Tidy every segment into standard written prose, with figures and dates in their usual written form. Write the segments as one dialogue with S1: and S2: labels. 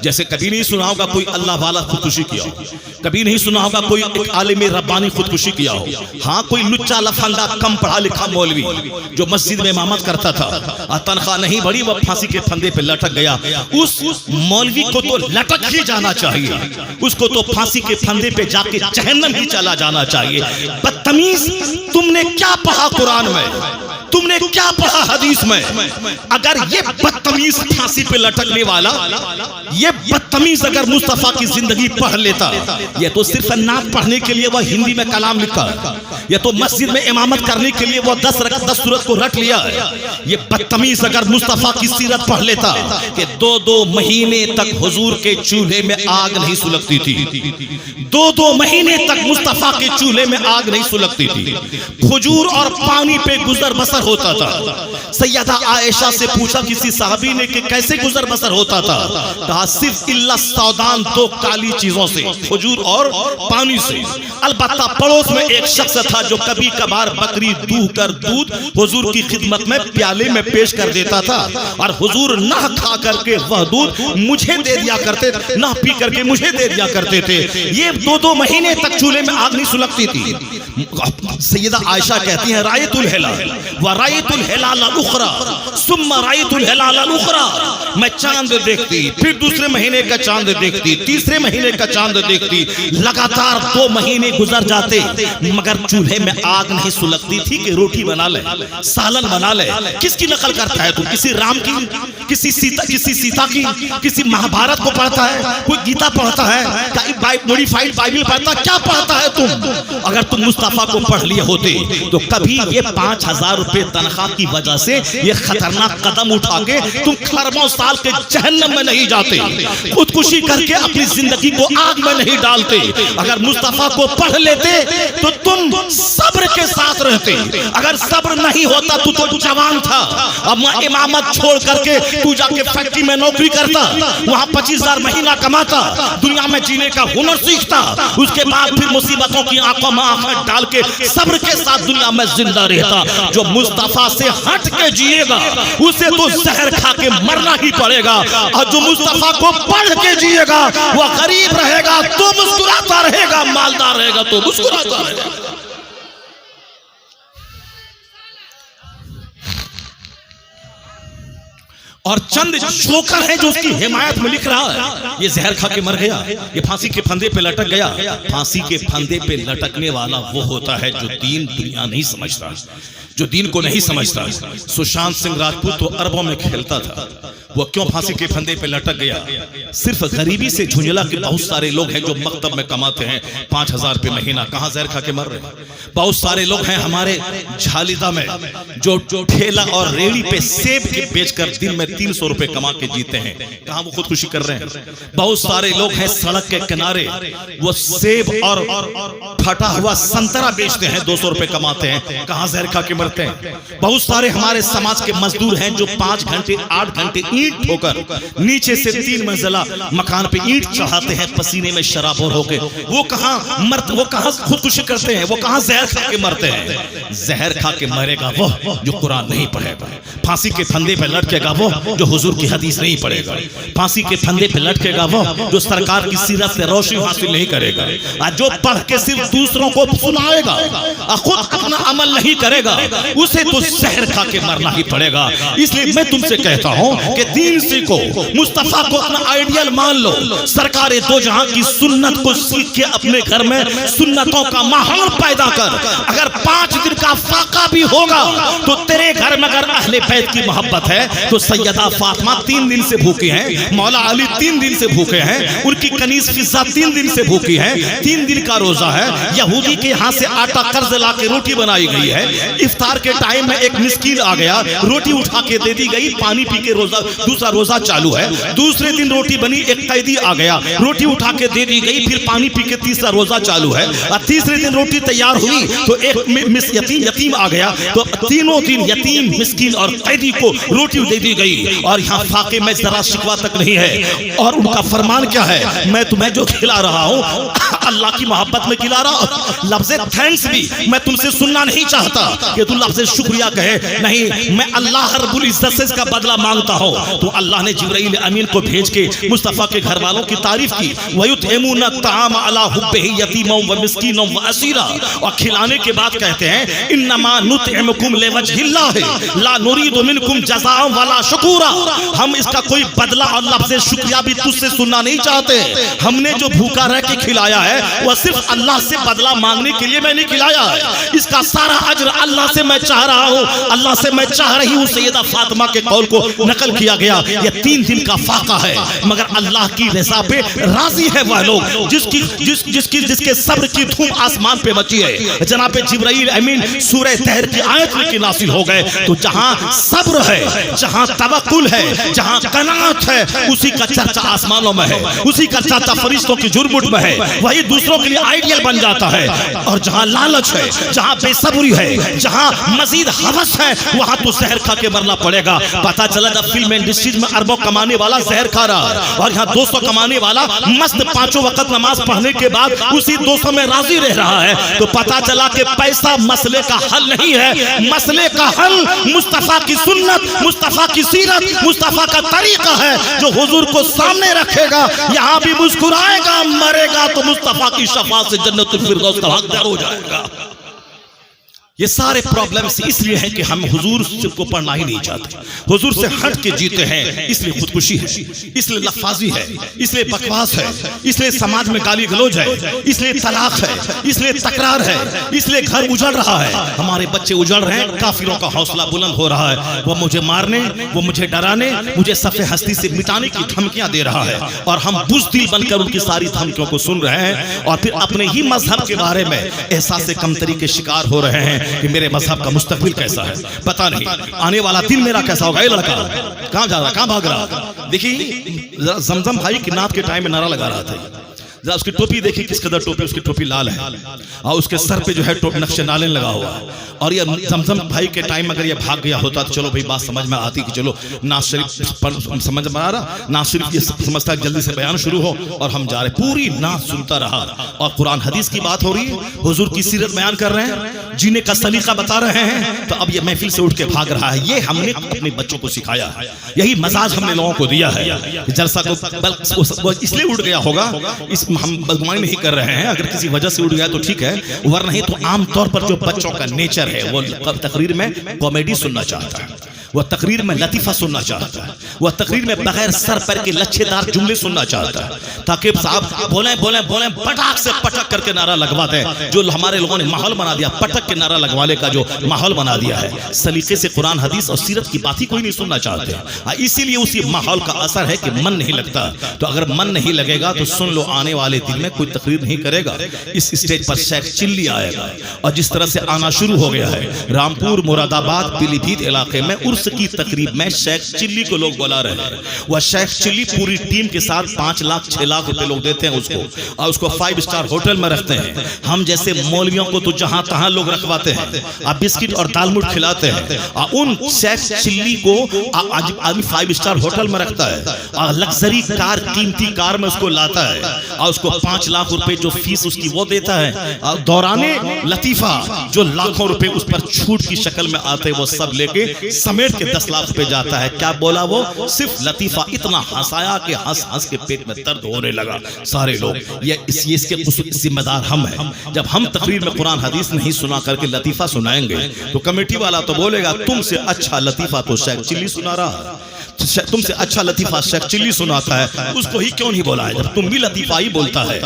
S1: جیسے کبھی نہیں سنا ہوگا کوئی اللہ والا خودکشی کیا ہو، کبھی نہیں سنا ہوگا کوئی ایک عالم ربانی خودکشی کیا ہو. ہاں کوئی لچا لفنگا کم پڑھا لکھا مولوی جو مسجد میں امامت کرتا تھا، تنخواہ نہیں بڑی، وہ پھانسی کے پھندے پہ لٹک گیا. اس مولوی کو تو لٹک ہی جانا چاہیے، اس کو تو پھانسی کے پھندے پہ جا کے جہنم ہی چلا جانا چاہیے. بدتمیز، تم نے کیا پڑھا قرآن میں، تم نے کیا پڑھا حدیث میں؟ اگر یہ بدتمیز پھانسی پہ لٹکنے والا، یہ بدتمیز اگر مصطفیٰ کی زندگی پڑھ لیتا، یہ تو صرف نعت پڑھنے کے لیے وہ ہندی میں کلام لکھا، یہ تو مسجد میں امامت کرنے کے لیے وہ 10 رکعت 10 سورت کو رٹ لیا. یہ بدتمیز اگر مصطفیٰ کی سیرت پڑھ لیتا کہ 2 مہینے تک حضور کے چولہے میں آگ نہیں سلگتی تھی، 2 مہینے تک مصطفیٰ کے چولہے میں آگ نہیں سلگتی تھی، کھجور اور پانی پہ گزر بسر ہوتا تھا. سیدہ عائشہ سے پوچھا کسی صحابی نے کہ کیسے گزر بسر ہوتا تھا؟ کہا صرف الا سودان 2 کالی چیزوں سے، کھجور اور پانی سے. البتہ پڑوس میں ایک شخص تھا جو کبھی کبھار بکری دوہ کر دودھ حضور کی خدمت میں پیالے میں پیش کر دیتا تھا، اور حضور نہ کھا کر کے وہ دودھ مجھے دے دیا کرتے، نہ پی کر کے مجھے دے دیا کرتے تھے. یہ 2 مہینے تک چولہے میں آگ نہیں سلگتی تھی. سیدہ عائشہ کہتی ہیں رأیت الہلال ورأیت الہلال الاخرى ثم رأیت الہلال الاخرى، میں چاند دیکھتی، پھر دوسرے مہینے کا چاند دیکھتی، تیسرے مہینے کا چاند دیکھتی. لگاتار 2 مہینے گزر جاتے مگر چولہے میں آگ نہیں سلگتی تھی کہ روٹی بنا لے، سالن بنا لے. کس کی نقل کرتا ہے تو؟ کسی رام کی، کسی سیتا کی، کسی مہابھارت کو پڑھتا ہے، کوئی گیتا پڑھتا ہے، موڈیفائیڈ بائبل پڑھتا ہے؟ کیا پڑھتا ہے تم؟ اگر تم مصطفیٰ کو پڑھ لیے ہوتے تو کبھی یہ 5000 روپے تنخواہ کی وجہ سے یہ خطرناک قدم اٹھا کے تم خربوں سال کے جہنم میں نہیں جاتے، خودکشی کر کے اپنی زندگی کو آگ میں نہیں ڈالتے. اگر مصطفیٰ کو پڑھ لیتے تو تم صبر کے ساتھ رہتے. اگر صبر نہیں ہوتا تو جوان تھا، اب امامت چھوڑ کر کے تو جا کے فیکٹری میں نوکری کرتا، وہاں 25,000 مہینہ کماتا، دنیا میں جینے کا ہنر سیکھتا، اس کے بعد پھر مصیبتوں کی آنکھوں میں آنکھیں ڈال کے صبر کے ساتھ دنیا میں زندہ رہتا. جو مصطفیٰ سے ہٹ کے جیے گا اسے تو زہر کھا کے مرنا ہی پڑے گا، اور جو مصطفیٰ کو پڑھ کے جیے گا وہ غریب رہے گا تو مسکراتا رہے گا، مالدار رہے گا تو مسکراتا رہے گا. اور چند جوکر ہیں جو اس کی حمایت میں لکھ رہا ہے یہ زہر کھا کے مر گیا، یہ پھانسی کے پھندے پہ لٹک گیا. پھانسی کے پھندے پہ لٹکنے والا وہ ہوتا ہے جو دین دنیا نہیں سمجھتا، جو دین کو نہیں سمجھتا. سشانت سنگھ راجپوت وہ اربوں میں کھیلتا تھا، وہ کیوں پھانسی کے پھندے پہ لٹک گیا؟ صرف غریبی سے جھنجلا کے بہت سارے لوگ ہیں جو مکتب میں کماتے ہیں 5000 روپے مہینہ، کہاں زہر کھا کے مر رہے ہیں. بہت سارے لوگ ہیں ہمارے جھالیدہ میں جو ٹھیلا اور ریڑی پہ سیب کے بیچ کر دن میں 300 روپے کما کے جیتے ہیں، کہاں وہ خودکشی کر رہے ہیں. بہت سارے لوگ ہیں سڑک کے کنارے، وہ سیب اور پھٹا ہوا سنترا بیچتے ہیں، 200 روپے کماتے ہیں، کہاں زہر کھا کے مرتے ہیں. بہت سارے ہمارے سماج کے مزدور ہیں جو 5 گھنٹے 8 گھنٹے اینٹ ٹھو کر نیچے سے 3 منزلہ مکان پہ اینٹ چڑھاتے ہیں پسینے میں شرابور ہو کے، وہ کہاں خودکشی کرتے ہیں، وہ کہاں زہر کھا کے مرتے ہیں. زہر کھا کے مرے گا وہ جو قرآن نہیں پڑھے گا، پھانسی کے پھندے پہ لٹکے گا وہ جو حضور کی حدیث نہیں پڑھے گا، پھانسی کے پھندے پہ لٹکے گا وہ جو سرکار کی سیرت سے روشنی حاصل نہیں کرے گا، جو پڑھ کے صرف دوسروں کو سنائے گا، خود اپنا عمل نہیں کرے گا، اسے تو زہر کھا کے مرنا ہی پڑے گا. اس لیے میں تم سے کہتا ہوں کہ دین سیکھو، مصطفیٰ کو اپنا آئیڈیل مان لو، سرکار دو جہاں کی سنت کو سیکھ کے اپنے گھر میں سنتوں کا ماحول پیدا کر. اگر 5 دن کا فاقہ بھی ہوگا تو تیرے گھر میں اگر اہل بیت کی محبت ہے تو سیدہ فاطمہ 3 دن سے بھوکی ہیں، مولا علی 3 دن سے بھوکے ہیں، ان کی کنیز فضہ 3 دن سے بھوکی ہے، 3 دن کا روزہ ہے. یہودی کے ہاں سے آٹا قرض لا کے روٹی بنائی گئی ہے، افطار کے ٹائم میں ایک مسکین آ گیا، روٹی اٹھا کے دے دی گئی، پانی پی کے روزہ دوسرا روزہ چالو ہے. دوسرے دن روٹی بنی، ایک قیدی آ گیا، روٹی اٹھا کے دے دی گئی، پھر پانی پی کے تیسرا روزہ چالو ہے. اور تیسرے دن روٹی تیار ہوئی تو ایک یتیم آ گیا، تو تینوں دن یتیم، مسکین اور قیدی کو روٹی دے دی گئی. اور یہاں فاقے میں ذرا شکوہ تک نہیں ہے، اور ان کا فرمان کیا ہے؟ میں تمہیں جو کھلا رہا ہوں اللہ کی محبت میں کھلا رہا. لفظ تھینکس بھی میں تم سے سننا نہیں چاہتا کہ تو لفظ شکریہ کہے. نہیں, میں اللہ رب العزت سے اس کا بدلہ مانگتا ہوں. تو اللہ نے جبرائیل امین کو بھیج کے مصطفیٰ کے گھر والوں کی تعریف کی. وَيُطْعِمُونَ الطَّعَامَ عَلَىٰ حُبِّهِ يَتِيمًا وَمِسْكِينًا وَأَسِيرًا, اور کھلانے کے بعد کہتے ہیں انما نطعمکم لوجہ اللہ لا نريد منکم جزاء ولا شکورا. ہم اس کا کوئی بدلہ اور لفظ شکریہ بھی تجھ سے سننا نہیں چاہتے. ہم نے جو بھوکا رہ کے کھلایا ہے وہ صرف اللہ سے بدلہ مانگنے کے لیے میں نے کھلایا ہے. اس کا سارا اجر اللہ سے میں چاہ رہا ہوں, اللہ سے میں چاہ رہی ہوں. سیدہ فاطمہ کے قول کو نقل کیا گیا. یہ 3 دن کا فاقہ ہے, مگر اللہ کی رضا پہ راضی ہے وہ لوگ جس کے صبر کی دھوم آسمان پہ مچی ہے. جناب جبرائیل امین سورہ طہر کی آیت میں کی نازل ہو گئے. تو جہاں صبر ہے, جہاں توکل ہے, جہاں قناعت ہے, اسی کا چرچا آسمانوں میں ہے, اسی کا چرچا فرشتوں کی جرمٹ میں ہے. وہی دوسروں کے لیے آئیڈیل بن جاتا ہے. اور جہاں لالچ ہے, جہاں بے صبری ہے, جہاں مزید ہوس ہے, وہاں تو زہر کھا کے مرنا پڑے گا. پتہ چلا جب فلم انڈسٹریز میں اربوں کمانے والا زہر کھا رہا ہے اور یہاں 200 کمانے والا مست 5 وقت نماز پڑھنے کے بعد اسی 200 میں راضی رہ رہا ہے, تو پتہ چلا کہ پیسہ مسئلے کا حل نہیں ہے. مسئلے کا حل مصطفیٰ کی سنت, مصطفیٰ کی سیرت, مصطفیٰ کا طریقہ ہے جو حضور کو سامنے رکھے گا. یہاں بھی مسکرائے گا, مرے گا تو مصطفیٰ کی شفاعت سے جنت الفردوس کا حقدار ہو جائے گا. یہ سارے پرابلمز اس لیے ہیں کہ ہم حضور کو پڑھنا ہی نہیں چاہتے, حضور سے ہٹ کے جیتے ہیں. اس لیے خودکشی ہے, اس لیے لفاظی ہے, اس لیے بکواس ہے, اس لیے سماج میں گالی گلوچ ہے, اس لیے طلاق ہے, اس لیے تکرار ہے, اس لیے گھر اجڑ رہا ہے, ہمارے بچے اجڑ رہے ہیں. کافروں کا حوصلہ بلند ہو رہا ہے, وہ مجھے مارنے, وہ مجھے ڈرانے, مجھے صفحہ ہستی سے مٹانے کی دھمکیاں دے رہا ہے, اور ہم بزدل بن کر ان کی ساری دھمکیوں کو سن رہے ہیں, اور پھر اپنے ہی مذہب کے بارے میں احساس کمتری کے شکار ہو رہے ہیں کہ میرے مذہب کا مستقبل کیسا ہے, پتہ نہیں آنے والا دن میرا کیسا ہوگا. یہ لڑکا کہاں جا رہا, کہاں بھاگ رہا. دیکھیے زمزم بھائی کی نعت کے ٹائم میں نعرہ لگا رہا تھا. ذرا اس کی ٹوپی دیکھیں کس قدر ٹوپی, اس کی ٹوپی لال ہے اور اس کے سر پہ جو ہے نقش نالین لگا ہوا ہے. اور یہ زمزم بھائی کے ٹائم اگر یہ بھاگ گیا ہوتا تو چلو بھائی بات سمجھ میں آتی کہ چلو ناز شریف سمجھ میں آ رہا, ناز شریف یہ سمجھتا ہے جلدی سے بیان شروع ہو اور ہم جا رہے. پوری ناز سنتا رہا اور قرآن حدیث کی بات ہو رہی ہے, حضور کی سیرت بیان کر رہے ہیں, جینے کا سلیقہ بتا رہے ہیں, تو اب یہ محفل سے اٹھ کے بھاگ رہا ہے. یہ ہم نے اپنے بچوں کو سکھایا ہے, یہی مزاج ہم نے لوگوں کو دیا ہے. جلسہ کو اس لیے اٹھ گیا ہوگا, اس ہم بدگمانی نہیں کر رہے ہیں, اگر کسی وجہ سے اٹھ گیا تو ٹھیک ہے, ورنہ نہیں تو عام طور پر جو بچوں کا نیچر ہے وہ تقریر میں کامیڈی سننا چاہتا ہے, وہ تقریر میں لطیفہ سننا چاہتا ہے, وہ تقریر میں بغیر سر پر کے لچھے دار جملے سننا چاہتا ہے, تاکہ صاحب بولیں بولیں بولیں پٹاک سے پٹک کر کے نعرہ لگواتے ہیں. جو ہمارے لوگوں نے ماحول بنا دیا, پٹک کے نعرہ لگوانے کا جو ماحول بنا دیا ہے, سلیقے سے قرآن حدیث اور سیرت کی بات ہی کوئی نہیں سننا چاہتے. اسی لیے اسی ماحول کا اثر ہے کہ من نہیں لگتا. تو اگر من نہیں لگے گا تو سن لو, آنے والے دن میں کوئی تقریر نہیں کرے گا. اس اسٹیج پر شیخ چلی آئے گا, اور جس طرح سے آنا شروع ہو گیا ہے رامپور, مراد آباد, پیلی بھیت علاقے میں عرس کی تقریب میں شیخ چلی کو لوگ بلا رہے ہیں. وہ شیخ چلی پوری ٹیم کے ساتھ 5 لاکھ 6 لاکھ روپے لوگ دیتے ہیں اس کو, اور اس کو 5 اسٹار ہوٹل میں رکھتے ہیں. ہم جیسے مولویوں کو تو جہاں تہاں لوگ رکھواتے ہیں, بسکٹ اور دال موٹ کھلاتے ہیں, ان شیخ چلی کو آدمی 5 اسٹار ہوٹل میں رکھتا ہے, اور لگزری کار, قیمتی کار میں اس کو لاتا ہے, اور اس کو 5 لاکھ روپے جو فیس اس کی وہ دیتا ہے, اور دورانے لطیفہ جو لاکھوں روپے اس پر چھوٹ کی شکل میں آتے وہ سب لے کے سمیٹ کے 10 لاکھ پہ جاتا ہے. کیا بولا وہ, صرف لطیفہ اتنا ہنسایا کہ ہنس ہنس کے پیٹ میں درد ہونے لگا سارے لوگ. یہ اس کے ذمہ دار ہم ہیں. جب ہم تقریر میں قرآن حدیث نہیں سنا کر کے لطیفہ سنائیں گے تو کمیٹی والا تو بولے گا تم سے اچھا لطیفہ تو شیخ چلی سنا رہا, تم سے اچھا لطیفہ شیخ چلی سناتا ہے, اس کو ہی کیوں نہیں بولا ہے؟ جب تم بھی لطیفہ ہی بولتا ہے,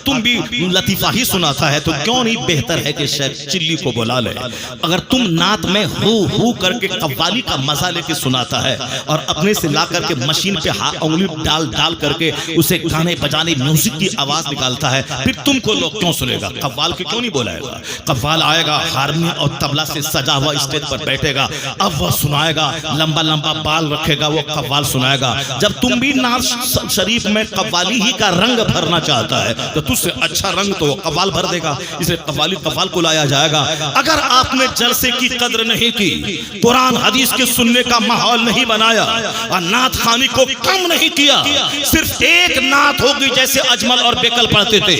S1: تم بھی لطیفہ ہی سناتا ہے, تو کیوں نہیں بہتر ہے کہ شیخ چلی کو بلا لے. اگر تم نعت میں ہو کر کے قوالی کا مزہ لے کے سناتا ہے, اور اپنے سے لا کر کے مشین پہ انگلی ڈال کر کے اسے گانے بجانے میوزک کی آواز نکالتا ہے, پھر تم کو لوگ کیوں سنے گا؟ قوال کو کیوں نہیں بولائے گا؟ قوال آئے گا ہارمونیم اور طبلہ سے سجا ہوا اسٹیج پر بیٹھے گا, اب وہ سنائے گا, لمبا لمبا بال رکھے گا, وہ وہ قوال سنائے گا. جب تم بھی نعت شریف میں قوالی ہی کا رنگ بھرنا چاہتا ہے تو تجھ سے اچھا رنگ تو قوال بھر دے گا. اس لیے قوال کو لایا جائے گا. اگر آپ نے جلسے کی قدر نہیں کی, قرآن حدیث کے سننے کا ماحول نہیں بنایا اور نعت خوانی کو کم نہیں کیا, صرف ایک نعت ہوگی جیسے اجمل اور بیکل پڑھتے تھے,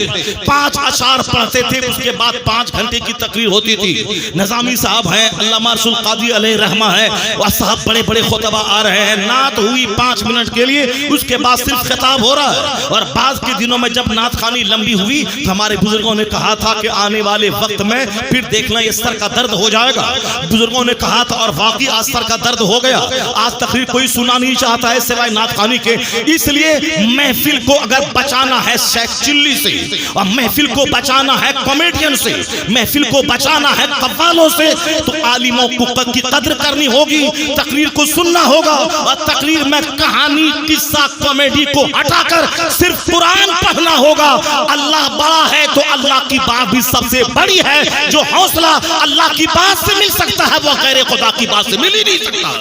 S1: 5 اشعار پڑھتے تھے, اس کے بعد 5 گھنٹے کی تقریر ہوتی تھی. نظامی صاحب ہیں, علامہ رسول قاضی علیہ رحمہ ہے, اور صاحب بڑے بڑے خطبہ آ رہے ہیں. نعت ہوئی 5 منٹ کے لیے, اس کے بعد صرف خطاب ہو رہا ہے. اور بعض کے دنوں میں جب نعت خوانی لمبی ہوئی تو ہمارے بزرگوں نے کہا تھا کہ آنے والے وقت میں پھر دیکھنا یہ سر کا درد ہو جائے گا. بزرگوں نے کہا تھا اور واقعی آج سر کا درد ہو گیا. آج تقریر کوئی سنا نہیں چاہتا ہے سوائے نعت خوانی کے. اس لیے محفل کو اگر بچانا ہے شیخ چلی سے, اور محفل کو بچانا ہے کامیڈین سے, محفل کو بچانا ہے قوالوں سے, تو عالموں کی قدر کرنی ہوگی, تقریر کو سننا ہوگا, اور تقریر میں کہانی قصہ کامیڈی کو ہٹا کر صرف قرآن پڑھنا ہوگا. اللہ بڑا ہے تو اللہ کی بات بھی سب سے بڑی ہے. جو حوصلہ اللہ کی بات سے مل سکتا ہے وہ غیر خدا کی بات سے مل ہی نہیں سکتا.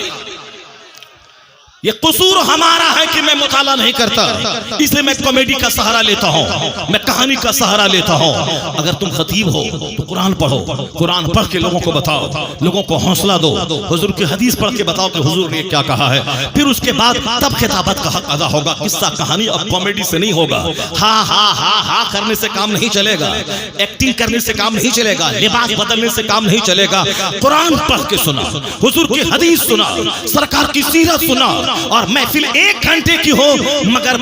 S1: یہ قصور ہمارا ہے کہ میں مطالعہ نہیں کرتا, اس لیے میں کامیڈی کا سہارا لیتا ہوں, میں کہانی کا سہارا لیتا ہوں. اگر تم خطیب ہو تو قرآن پڑھو, قرآن پڑھ کے لوگوں کو بتاؤ, لوگوں کو حوصلہ دو, حضور کی حدیث پڑھ کے بتاؤ کہ حضور نے کیا کہا ہے. پھر اس کے بعد تب خطابت کا حق ادا ہوگا. قصہ کہانی اور کامیڈی سے نہیں ہوگا. ہاں ہاں ہاں ہاں کرنے سے کام نہیں چلے گا, ایکٹنگ کرنے سے کام نہیں چلے گا, لباس بدلنے سے کام نہیں چلے گا. قرآن پڑھ کے سنا, حضور کی حدیث سنا, سرکار کی سیرت سنا, اور محفل 1 گھنٹے کی ہو مگر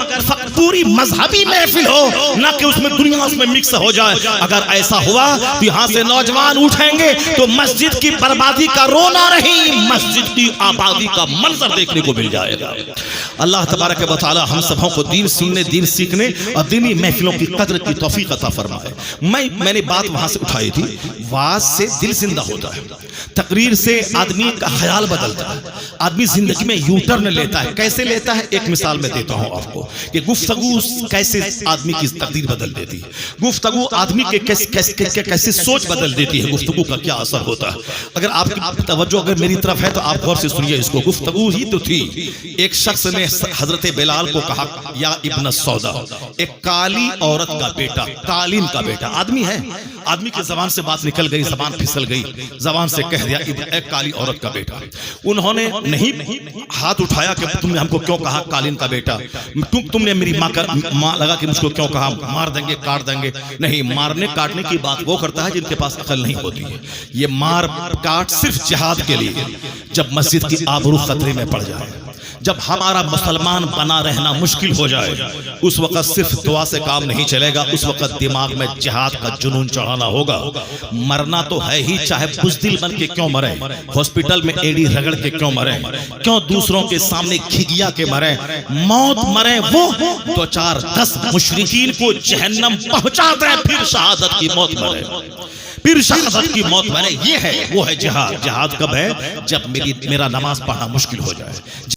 S1: پوری مذہبی محفل ہو, نہ کہ اس میں دنیا اس میں مکس ہو جائے. اگر ایسا ہوا تو یہاں سے نوجوان اٹھیں گے تو مسجد کی بربادی کا رونا نہیں, مسجد کی آبادی کا منظر دیکھنے کو مل جائے گا. اللہ تبارک و تعالی ہم سبوں کو دین سننے, دین سیکھنے اور دینی محفلوں کی قدر کی توفیق عطا فرمائے. میں نے بات وہاں سے اٹھائی تھی, واز سے دل زندہ ہوتا ہے, تقریر سے آدمی کا خیال بدلتا ہے, آدمی زندگی میں یو ٹرن لیتا ہے. کیسے لیتا ہے؟ ایک مثال میں دیتا ہوں آپ کو کہ گفتگو کیسے آدمی کی تقدیر بدل دیتی ہے, گفتگو آدمی کے کیسے سوچ بدل دیتی ہے, گفتگو کا کیا اثر ہوتا ہے. اگر آپ کی توجہ اگر میری طرف ہے تو آپ غور سے سنیے اس کو. گفتگو ہی تو تھی. ایک شخص نے حضرت بلال کو کہا یا ابن السودا, ایک کالی عورت کا بیٹا, قالین کا بیٹا آدمی ہے, آدمی کی زبان سے بات نکل گئی, زبان پھسل گئی, زبان سے کہہ دیا ایک کالی عورت کا بیٹا. انہوں نے نہیں ہاتھ اٹھایا کہ تم نے ہم کو کیوں کہا قالین کا بیٹا, تم نے میری ماں لگا کہ مجھ کو کیوں کہا, مار دیں گے کاٹ دیں گے. نہیں, مارنے کاٹنے کی بات وہ کرتا ہے جن کے پاس عقل نہیں ہوتی ہے. یہ مار کاٹ صرف جہاد کے لیے, جب مسجد کی آبرو خطرے میں پڑ جائے, جب ہمارا مسلمان بنا رہنا مشکل ہو جائے, اس وقت صرف دعا سے کام نہیں چلے گا, اس وقت دماغ میں جہاد کا جنون چڑھانا ہوگا. مرنا تو ہے ہی, چاہے بزدل بن کے کیوں مرے, ہاسپٹل میں ایڑی رگڑ کے کیوں مرے, کیوں دوسروں کے سامنے کھگیا کے مرے. موت مرے وہ 2-4-10 مشرکین کو جہنم پہنچا دے, پھر شہادت کی موت مرے, پھر شہادت کی موت مرے. یہ ہے, وہ ہے جہاد. جہاد کب ہے؟ جب میرا نماز پڑھنا مشکل ہو جائے.